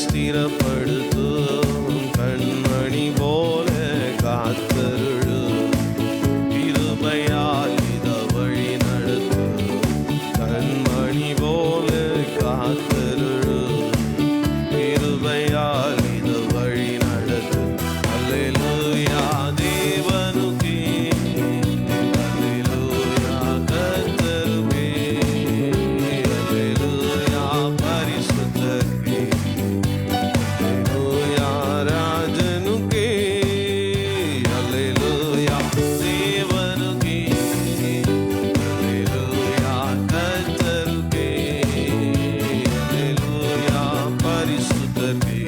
ஸ்திரப்படுத்தும் கண்மணி போல காத்தருளும் கிருபையால் இத வழி நடத்தும் கண்மணி போல காத்தருளும் கிருபையால் இத வழி நடத்தும் அல்லேலூயா தேவனுக்கே அல்லேலூயா கர்த்தருக்கே அல்லேலூயா பரிசுத்தருக்கே அல்லேலூயா ராஜனுக்கே அல்லேலூயா தேவனுக்கே அல்லேலூயா கர்த்தருக்கே அல்லேலூயா பரிசுத்தருக்கே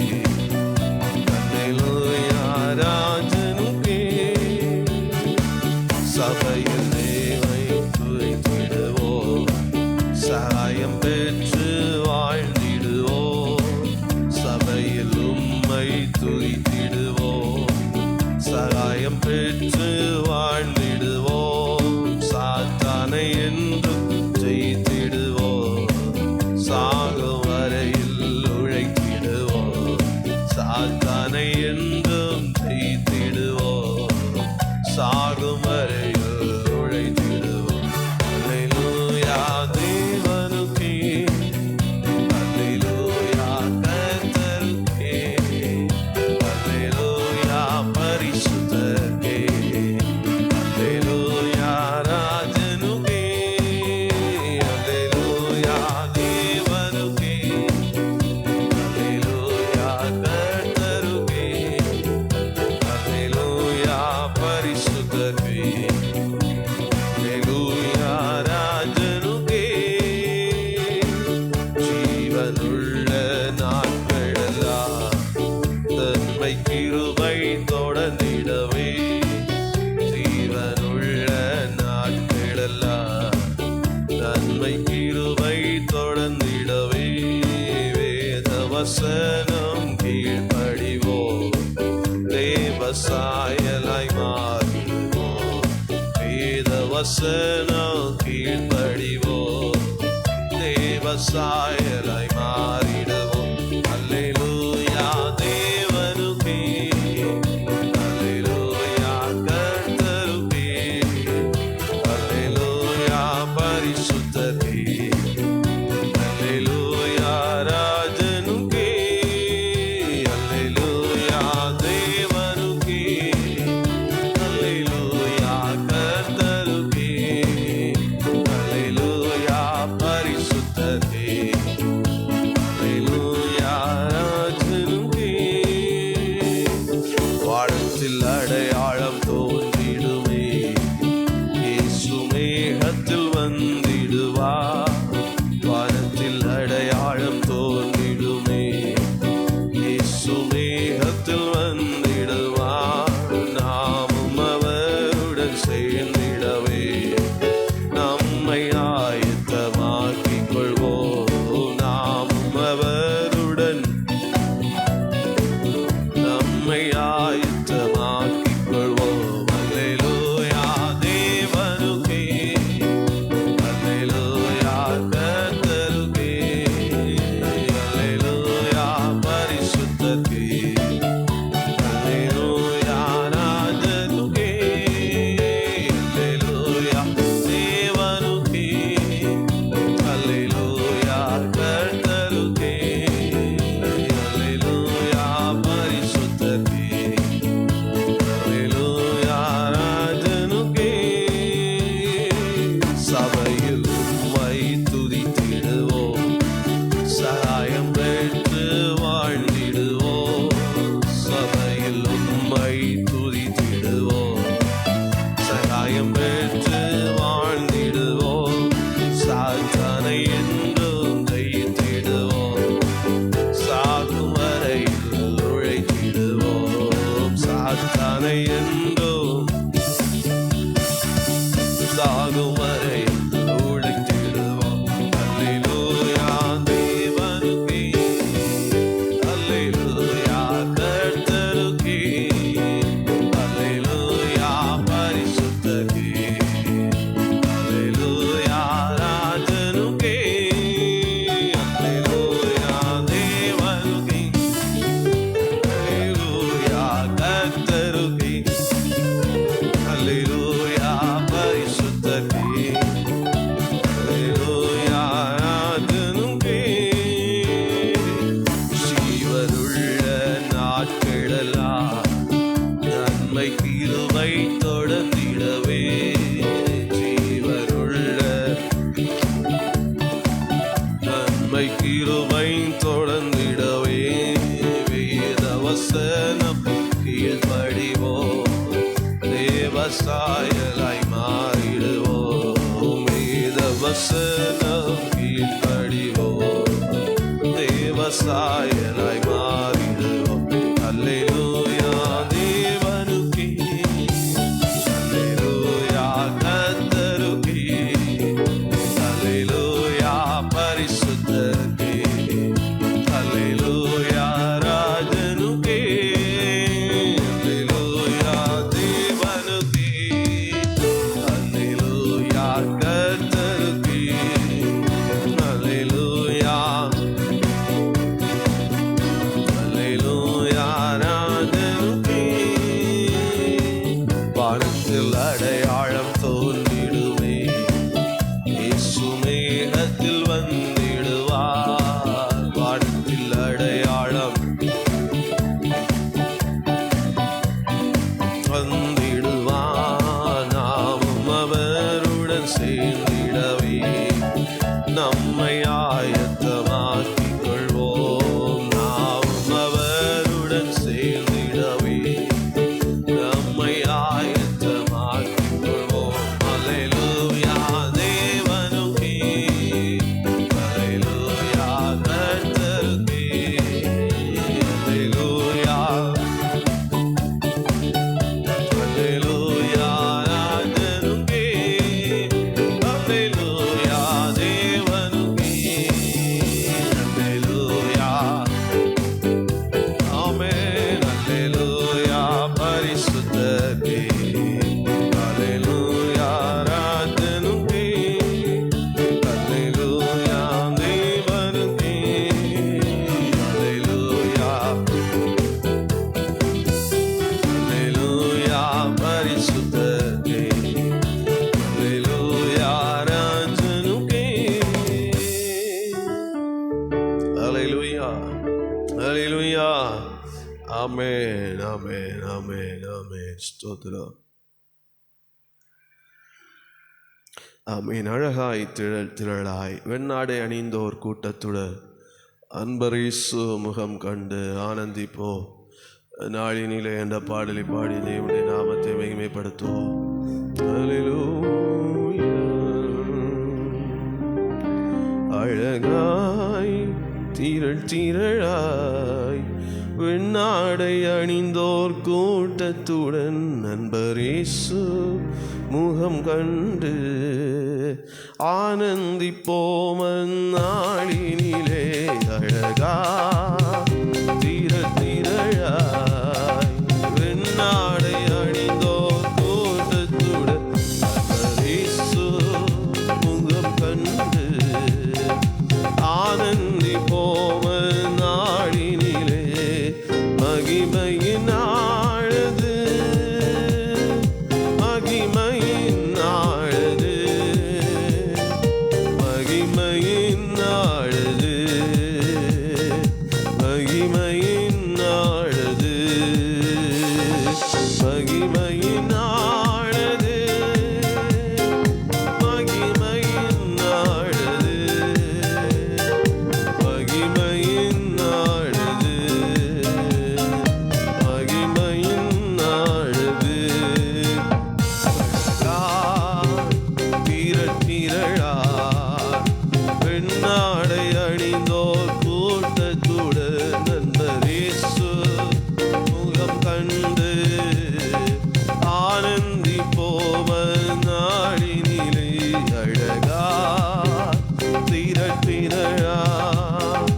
அல்லேலூயா ராஜனுக்கே சபையில் தேவை துதித்திடுவோம் சகாயம் பெற்று வாழ்ந்திடுவோம் சபையில் உம்மை துதித்திடுவோம் சகாயம் பெற்று வாழ்ந்திடுவோம் சாத்தானை என்றும் ஜெயித்திடுவோம் சாகும் வரையில் உழைத்திடுவோம் சாத்தானை என்றும் ஜெயித்திடுவோம் சாகும் வரையில் உழைத்திடுவோம் அல்லேலூயா தேவனுக்கே அல்லேலூயா கர்த்தருக்கே அல்லேலூயா பரிசுத்தருக்கே அல்லேலூயா ராஜனுக்கே அல்லேலூயா தேவனுக்கே அல்லேலூயா கர்த்தருக்கே அல்லேலூயா பரிசுத்தருக்கே அல்லேலூயா ராஜனுக்கே ஜீவனுள்ள நாட்களெல்லாம் தன்மை கிருபை தொடர்ந்திடவே ஜீவனுள்ள நாட்களெல்லாம் தன்மை கிருபை தொடர்ந்திடவே வேத வசனம் கீழ்ப்படிவோம் தேவ சாயலாய் மாறிடுவோம் வேத வசனம் கீழ்ப்படிவோம் தேவ சாயலாய் மாறிடுவோம் அல்லேலூயா தேவனுக்கே அல்லேலூயா கர்த்தருக்கே அல்லேலூயா பரிசுத்தருக்கே அல்லேலூயா ராஜனுக்கே அல்லேலூயா தேவனுக்கே அல்லேலூயா கர்த்தருக்கே அல்லேலூயா பரிசுத்தருக்கே கிருபை தொடர்ந்திடவே வேத வசனம் கீழ்ப்படிவோம், தேவ சாயலாய் மாறிடுவோம். வேத வசனம் கீழ்ப்படிவோம், தேவ சாயலாய் மாறிடுவோம். அல்லேலூயா தேவனுக்கே, அல்லேலூயா கர்த்தருக்கே, அல்லேலூயா பரிசுத்தருக்கே, அல்லேலூயா ராஜனுக்கே, அல்லேலூயா தேவனுக்கே, அல்லேலூயா கர்த்தருக்கே, அல்லேலூயா அல்லேலூயா ராஜனுக்கே. வானத்தில் அடையாளம் தோன்றிடுமே, இயேசு மேகத்தில் வந்திடுவார். வானத்தில் அடையாளம் வந்திடுவார், நாமும் அவருடன் சேர்ந்திடவே நம்மை ஆயத்தமாக்கிக் கொள்வோம். நாமும் அவருடன் சேர்ந்திடவே நம்மை ஆயத்தமாக்கிக் கொள்வோம். அல்லேலூயா தேவனுக்கே, அல்லேலூயா கர்த்தருக்கே, அல்லேலூயா அல்லேலூயா ராஜனுக்கே, அல்லேலூயா தேவனுக்கே, அல்லேலூயா ஆமென். அல்லேலூயா பரிசுத்தருக்கே, அல்லேலூயா ராஜனுக்கே, அல்லேலூயா தேவனுக்கே, அல்லேலூயா அல்லேலூயா பரிசுத்தருக்கே, அல்லேலூயா ராஜனுக்கே. அல்லேலூயா அல்லேலூயா ஆமென் ஆமென் ஆமென் ஆமென். ஸ்தோத்திரம். ஆமென். அழகாய் திரள் திரளாய் வெண்ணாடை அணிந்தோர் கூட்டத்துடன் அன்பரீசு முகம் கண்டு ஆனந்திப்போ நாளினிலே என்ற பாடலை பாடி தேவனுடைய நாமத்தை மகிமைப்படுத்துவோம். அல்லேலூயா. அழகாய் திரள் திரளாய் வெண்ணாடை அணிந்தோர் கூட்டத்துடன் நண்பரேசு முகம் கண்டு ஆனந்திப்போம் அந்நாளினிலே. அழகா திரள் திரளாய் வெண்ணாடை அணிந்தோர் கூட்டத்துடன் நண்பரேசு முகம் கண்டு ஆனந்திப்போம் நாளினிலே. மகிமையின் ஆழது, மகிமையின் ஆழது, மகிமையின் ஆழது, மகிமையின் ஆழது, மகிமையின் ஆழது, மகிமையின் ஆழது, மகிமையின் ஆழது, மகிமையின் ஆழது. திரள் திரளாய் வெண்ணாடை அணிந்தோர் கூட்டத்துடன் நண்பரேசு முகம் கண்டு ஆனந்திப்போம் நாளினிலே. அழகா திரள் திரளாய்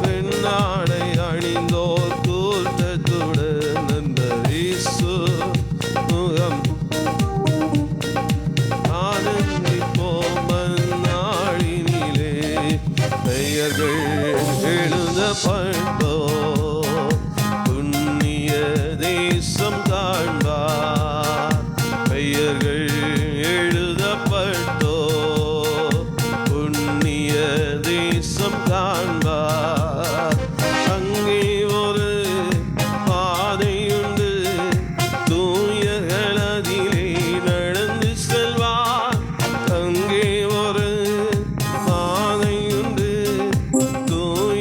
வெண்ணாடை அணிந்தோர் கூட்டத்துடன் நண்பரேசு முகம் ஆனந்திப்போம் நாளினிலே. பெயர்கள் எழுதப்பட்டோ புண்ணிய தேசம் காண்பார். பெயர்கள் எழுதப்பட்டோ புண்ணிய தேசம் காண்பார். அங்கே ஒரு பாதையுண்டு, தூயர்கள் அதிலே நடந்து செல்வார். அங்கே ஒரு பாதையுண்டு, தூய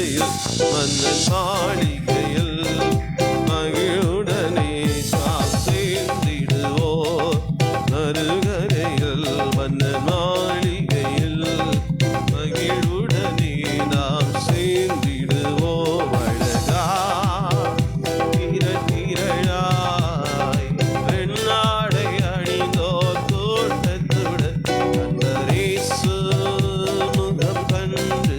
மன்னன் மாளிகையில் மகிழுடனே நாம் சேர்ந்திடுவோம். மறுகரையில் மன்னன் மாளிகையில் மகிழுடனே நாம் சேர்ந்திடுவோம். அழகா திரளாய் வெண்ணாடை அணிந்தோர் தோட்டத்துடன் கண்டரேசு முகம் கண்டு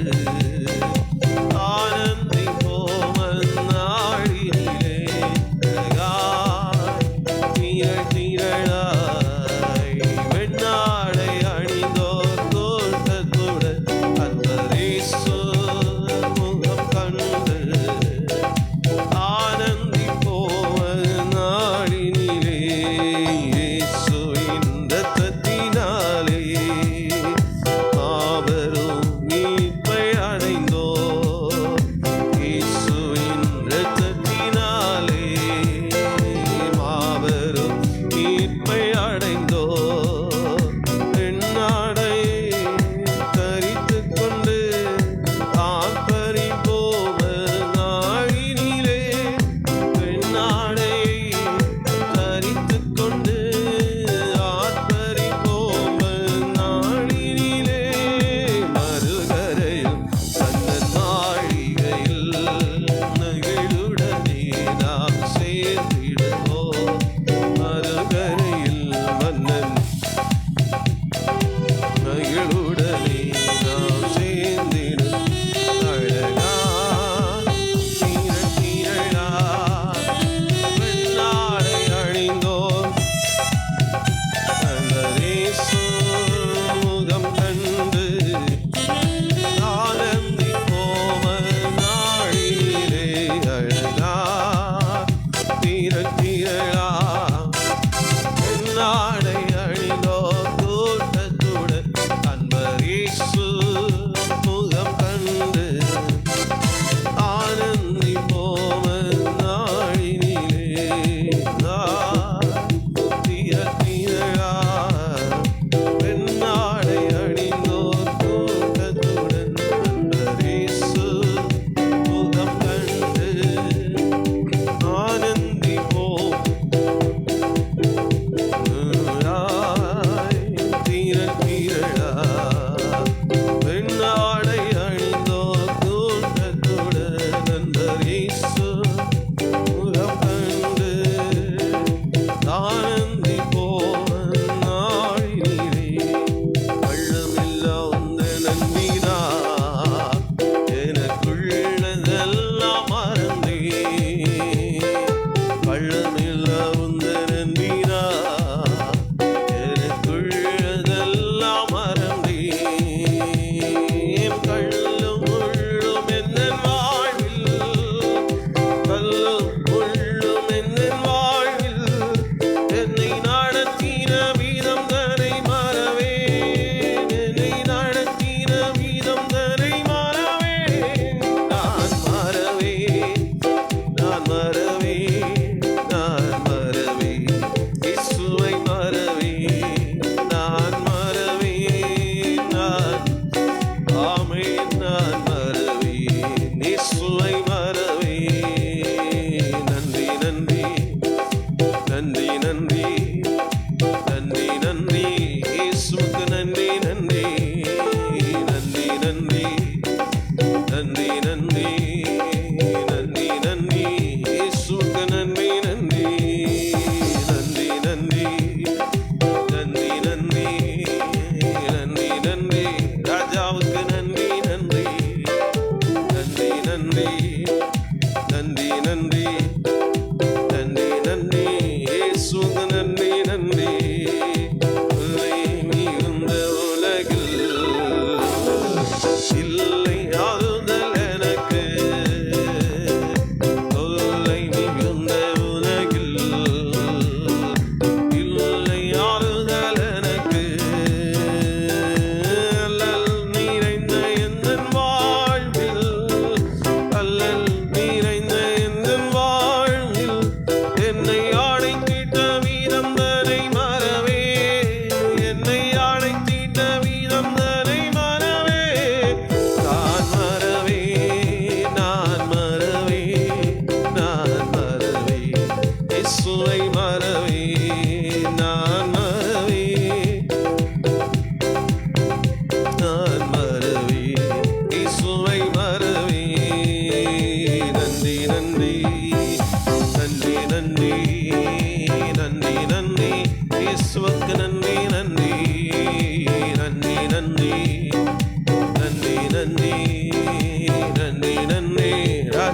ஆனந்திப்போம்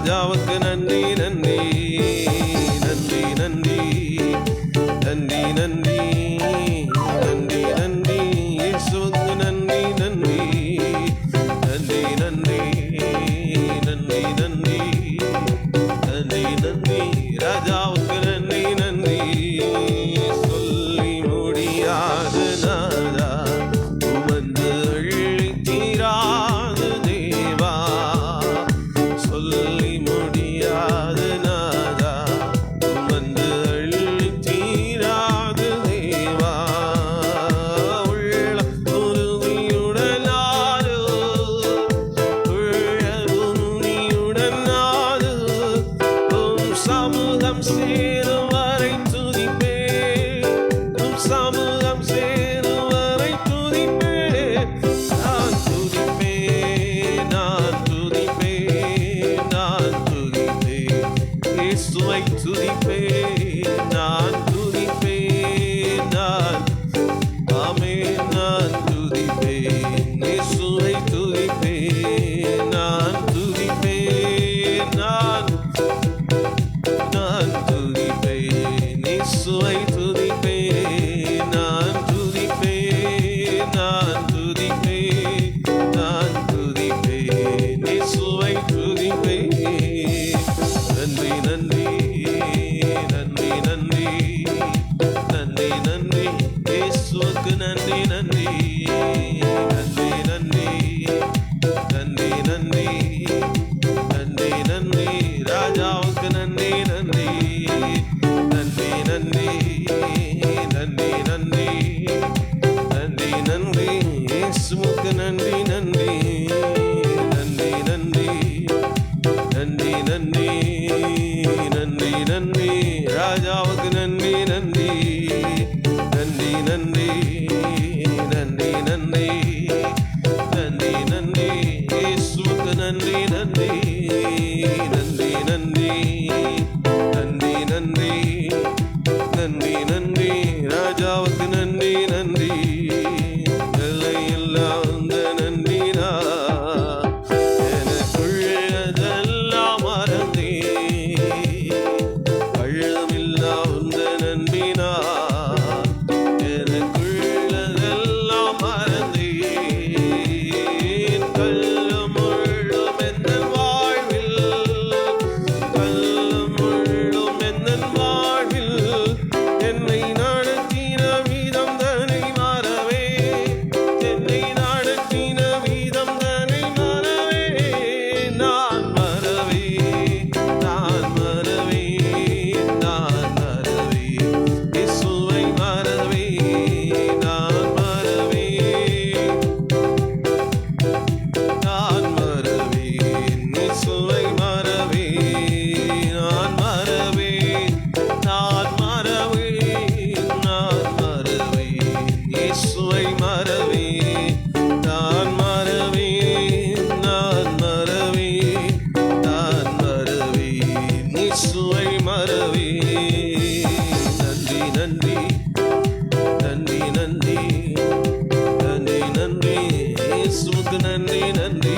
ராஜாவுக்கு நன்றி நன்றி நன்றி நன்றி நன்றி நன்றி நன்றி நன்றி இயேசுவுக்கு நன்றி நன்றி நன்றி நன்றி நன்றி நன்றி நன்றி நன்றி ராஜாவுக்கு நன்றி நன்றி சொல்லி முடியாது நாதா உமந்து அள்ளி தீராது தேவா சொல்லி முடியாது நாதா உமந்து அள்ளி தீராது தேவா உள்ள உறுதியுடன் நாடு உள்ள உறுதியுடன் நாடு உம் சமூகம் சேரும் வரை துதிப்பே உம் சமூகம் சேரும் வரை துதிப்பே நான் துதிப்பே நான் துதிப்பே நான் துதிப்பே இயேசுவை துதிப்பே நான் துதிப்பே நான் ஆமென் நான் துதிப்பே இயேசுவை துதிப்பே நான் துதிப்பே நான் துதிப்பே இயேசுவை துதிப்பே நான் துதிப்பே நான் துதிப்பே நான் துதிப்பே இயேசுவை துதிப்பே நன்றி நன்றி நன்றி நன்றி நன்றி நன்றி இயேசுவுக்கு நன்றி நன்றி நன்றி நன்றி நன்றி நன்றி நன்றி நன்றி ராஜாவுக்கு நன்றி நன்றி நன்றி நன்றி நன்றி நன்றி நன்றி நன்றி இயேசுவுக்கு நன்றி நன்றி நன்றி நன்றி நன்றி நன்றி நன்றி நன்றி ராஜாவுக்கு நன்றி நன்றி நன்றி நன்றி நன்றி நன்றி நன்றி நன்றி இயேசுவுக்கு நன்றி நன்றி நன்றி நன்றி நன்றி நன்றி நன்றி நன்றி ராஜாவுக்கு நன்றி நன்றி எல்லையில்லா உந்த நன்றினா எனக்குள்ளதெல்லாம் மறந்தே கள்ளமில்லா உந்த நன்றினா எனக்குள்ளதெல்லாம் மறந்தே கல்லும் முள்ளும் எந்தன் வாழ்வில் கல்லும் முள்ளும் எந்தன் வாழ்வில் என்னை நடத்தின வீதம் தன்னை மறவே என்னை நடத்தின வீதம் தன்னை மறவே நான் மறவே நான் மறவே நான் மறவே இயேசுவை மறவே நான் மறவே நான் மறவே இயேசுவை மறவே நான் மறவே நான் மறவே நான் மறவே இயேசுவை மறவே நான் மறவே நான் மறவே நான் மறவே இயேசுவை மறவே நன்றி நன்றி நன்றி நன்றி நன்றி நன்றி இயேசுவுக்கு நன்றி நன்றி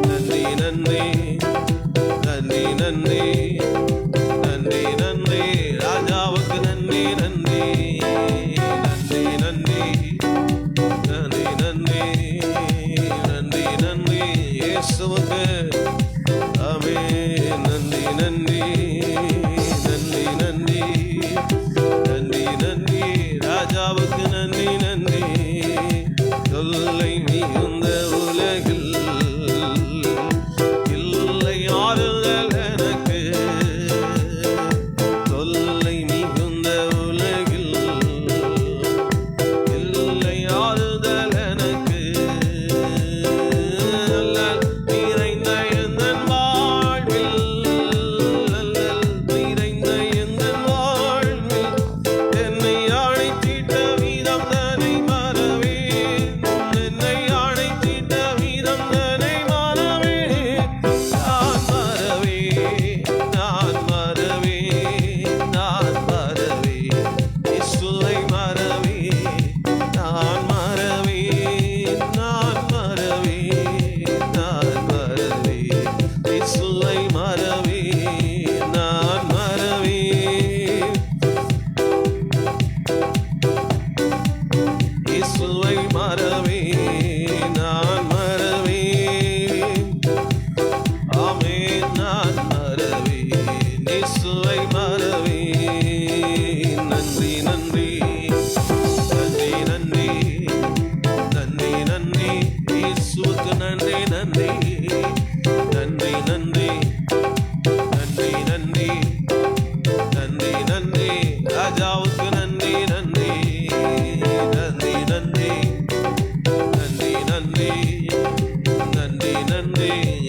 நன்றி நன்றி நன்றி நன்றி நன்றி நன்றி ராஜாவுக்கு நன்றி நன்றி நன்றி நன்றி நன்றி நன்றி நன்றி நன்றி இயேசுவுக்கு ஆமென் நன்றி நன்றி நன்றி நன்றி நன்றி நன்றி ராஜாவுக்கு நன்றி நன்றி தொல்லை மிகுந்த உலகில் இல்லை ஆறுதல் எனக்கு தொல்லை மிகுந்த உலகில் இல்லை ஆறுதல் எனக்கு நல்ல நிறைந்த எந்தன் வாழ்வில் நல்ல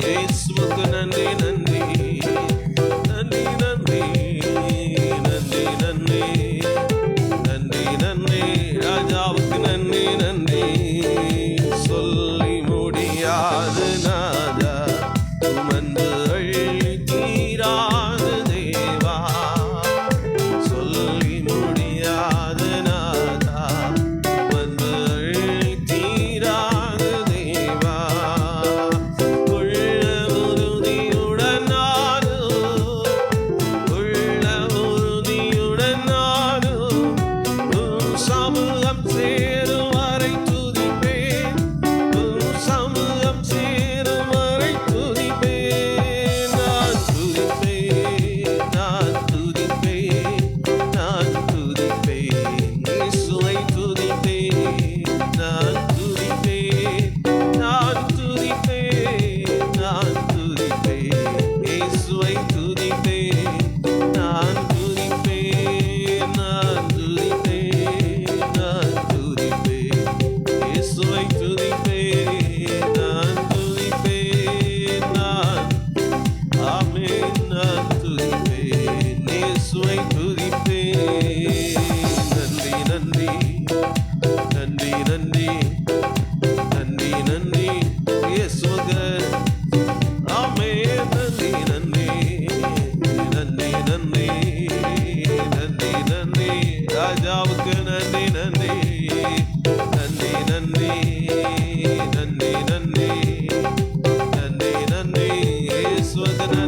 இயேசுவுக்கு நன்றி நன்றி நன்றி நன்றி நன்றி நன்றி நன்றி நன்றி ராஜாவுக்கு நன்றி நன்றி சொல்லி முடியாது நாதா உமந்து அள்ளி தீராது தேவா சொல்லி முடியாது நாதா உமந்து அள்ளி தீராது தேவா உள்ள உறுதியுடன் நானும் உம் சமூகம் சேரும் வரை துதிப்பேன் உம் சமூகம் சேரும் வரை துதிப்பேன் நான் துதிப்பேன் நான் துதிப்பேன் நான் துதிப்பேன் இயேசுவை துதிப்பேன் நான் துதிப்பேன் நான் துதிப்பேன் நான் துதிப்பேன் இயேசுவை துதிப்பேன் நான் துதிப்பேன் நான் துதிப்பேன் நான் துதிப்பேன் இயேசுவை துதிப்பேன் நான் துதிப்பேன் நான் ஆமென் நான் துதிப்பேன் இயேசுவை துதிப்பேன் நன்றி நன்றி நன்றி நன்றி நன்றி நன்றி இயேசுவுக்கு ஆமென் நன்றி நன்றி நன்றி நன்றி நன்றி நன்றி ராஜாவுக்கு நன்றி நன்றி நன்றி நன்றி நன்றி நன்றி நன்றி நன்றி இயேசுவுக்கு நன்றி